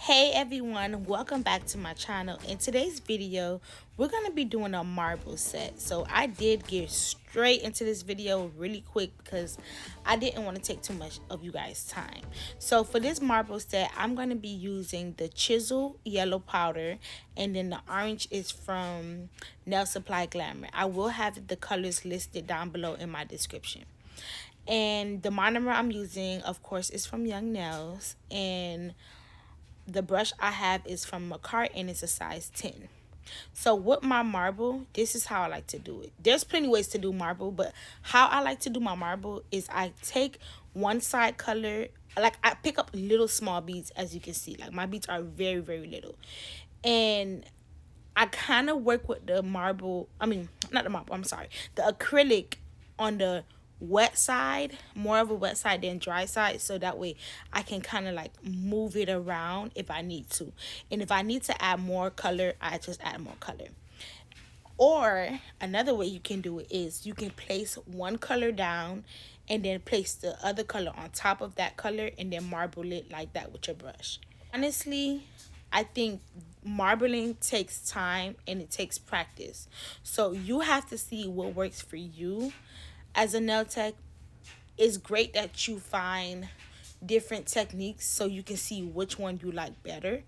Hey everyone, welcome back to my channel. In today's video we're going to be doing a marble set. So I did get straight into this video really quick because I didn't want to take too much of you guys time. So for this marble set I'm going to be using the chisel yellow powder, and then the orange is from Nail Supply Glamour. I will have the colors listed down below in my description. And the monomer I'm using, of course, is from Young Nails, and the brush I have is from Macart and it's a size 10. So with my marble, this is how I like to do it. There's plenty ways to do marble, but how I like to do my marble is I take one side color, like I pick up little small beads, as you can see. Like my beads are very, very little. And I kind of work with the marble, not the marble, I'm sorry, the acrylic on the wet side, more of a wet side than dry side, so that way I can kind of like move it around if I need to. And if I need to add more color, I just add more color. Or another way you can do it is you can place one color down and then place the other color on top of that color and then marble it like that with your brush. Honestly, I think marbling takes time and it takes practice. So you have to see what works for you. As a nail tech, it's great that you find different techniques so you can see which one you like better.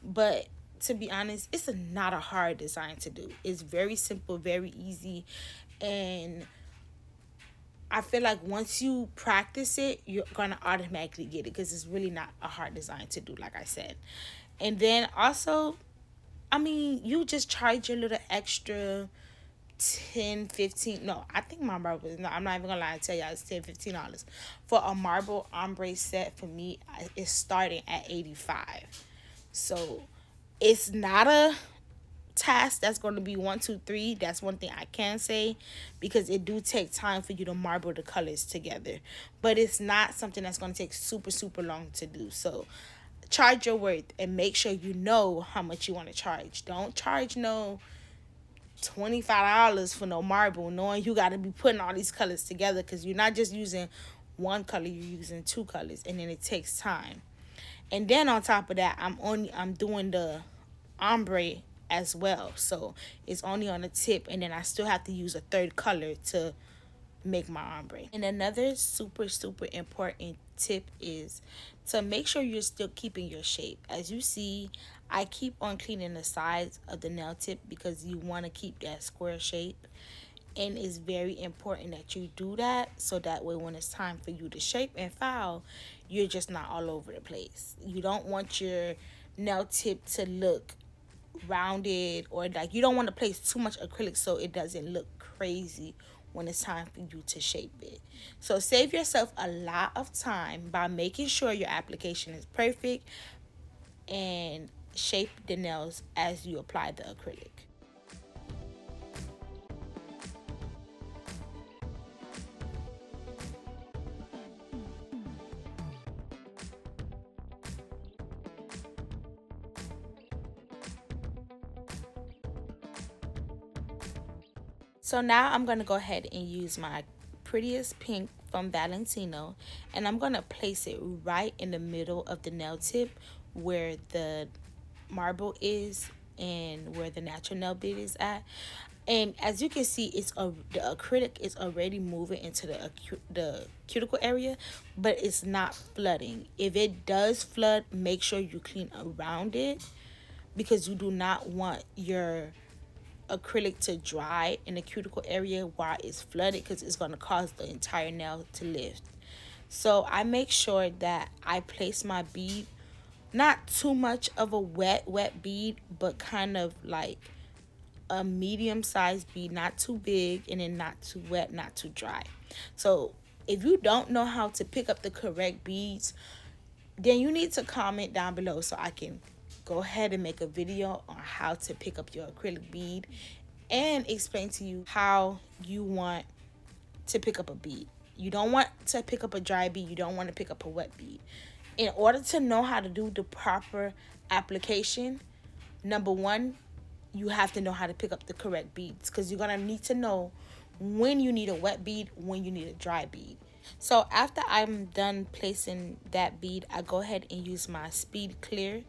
But to be honest, it's not a hard design to do. It's very simple, very easy, and I feel like once you practice it, you're gonna automatically get it because it's really not a hard design to do, like I said. And then also, you just charge your little extra 10, 15. No, I think my marble is, no, I'm not even gonna lie and tell y'all it's $10, $15 for a marble ombre set. For me, it's starting at 85. So it's not a task that's going to be 1, 2, 3. That's one thing I can say, because it do take time for you to marble the colors together, but it's not something that's going to take super long to do. So charge your worth and make sure you know how much you want to charge. Don't charge no $25 for no marble knowing you got to be putting all these colors together, because you're not just using one color, you're using two colors, and then it takes time. And then on top of that, I'm doing the ombre as well, so it's only on the tip, and then I still have to use a third color to make my ombre. And another super important tip is to make sure you're still keeping your shape. As you see, I keep on cleaning the sides of the nail tip because you want to keep that square shape, and it's very important that you do that, so that way when it's time for you to shape and file, you're just not all over the place. You don't want your nail tip to look rounded, or like you don't want to place too much acrylic so it doesn't look crazy when it's time for you to shape it. So save yourself a lot of time by making sure your application is perfect, and shape the nails as you apply the acrylic. So now I'm going to go ahead and use my prettiest pink from Valentino, and I'm going to place it right in the middle of the nail tip where the marble is and where the natural nail bed is at. And as you can see, the acrylic is already moving into the cuticle area, but it's not flooding. If it does flood, make sure you clean around it, because you do not want your acrylic to dry in the cuticle area while it's flooded, because it's going to cause the entire nail to lift. So I make sure that I place my bead, not too much of a wet bead, but kind of like a medium-sized bead, not too big and then not too wet, not too dry. So if you don't know how to pick up the correct beads, then you need to comment down below so I can go ahead and make a video on how to pick up your acrylic bead and explain to you how you want to pick up a bead. You don't want to pick up a dry bead, you don't want to pick up a wet bead. In order to know how to do the proper application, number one, you have to know how to pick up the correct beads, because you're going to need to know when you need a wet bead, when you need a dry bead. So after I'm done placing that bead, I go ahead and use my Speed Clear,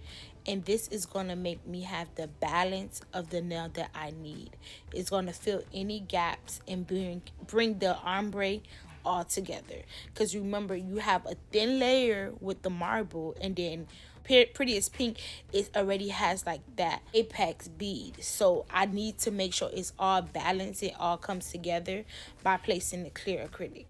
and this is going to make me have the balance of the nail that I need. It's going to fill any gaps and bring the ombre all together, because remember, you have a thin layer with the marble, and then Prettiest Pink, it already has like that apex bead. So I need to make sure it's all balanced, it all comes together by placing the clear acrylic.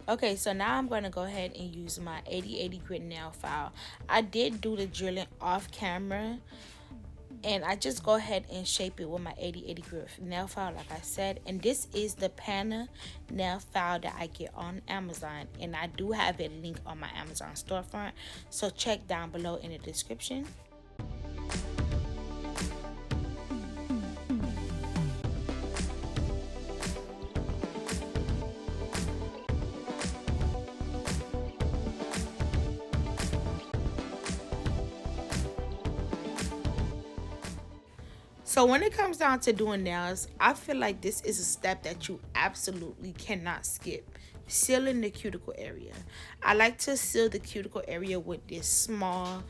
Okay, so now I'm going to go ahead and use my 8080 grit nail file. I did do the drilling off camera, and I just go ahead and shape it with my 8080 grit nail file, like I said. And this is the Pana nail file that I get on Amazon, and I do have a link on my Amazon storefront, so check down below in the description. So when it comes down to doing nails, I feel like this is a step that you absolutely cannot skip. Sealing the cuticle area. I like to seal the cuticle area with this small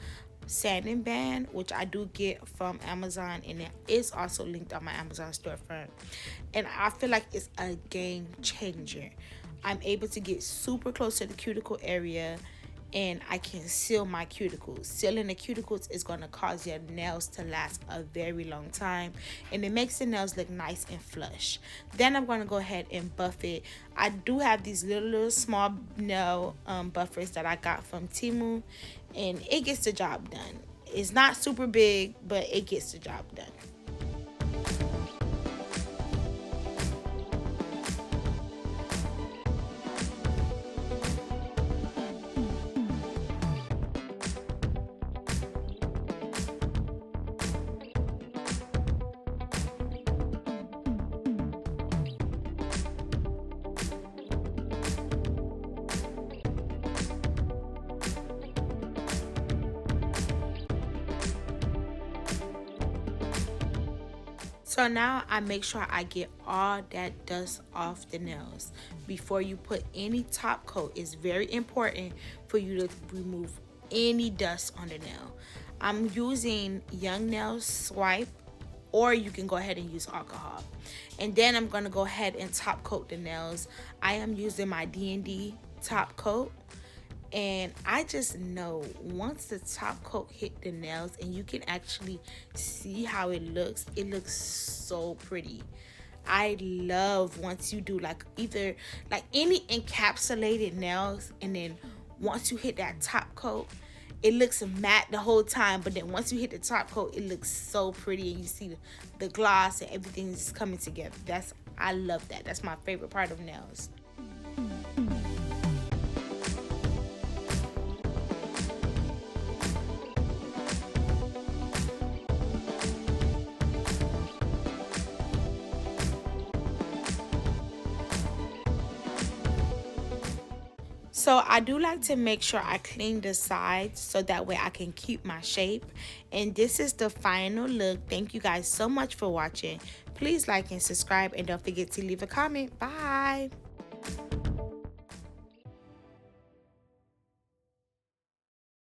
sanding band, which I do get from Amazon, and it is also linked on my Amazon storefront. And I feel like it's a game changer. I'm able to get super close to the cuticle area, and I can seal my cuticles. Sealing the cuticles is going to cause your nails to last a very long time, and it makes the nails look nice and flush. Then I'm going to go ahead and buff it. I do have these little small nail buffers that I got from Temu, and it gets the job done. It's not super big, but it gets the job done. So now I make sure I get all that dust off the nails. Before you put any top coat, it's very important for you to remove any dust on the nail. I'm using Young Nail Swipe, or you can go ahead and use alcohol. And then I'm going to go ahead and top coat the nails. I am using my D&D top coat. And I just know once the top coat hit the nails and you can actually see how it looks so pretty. I love once you do like either like any encapsulated nails, and then once you hit that top coat, it looks matte the whole time, but then once you hit the top coat, it looks so pretty, and you see the gloss and everything is coming together. I love that. That's my favorite part of nails. So I do like to make sure I clean the sides so that way I can keep my shape. And this is the final look. Thank you guys so much for watching. Please like and subscribe, and don't forget to leave a comment. Bye.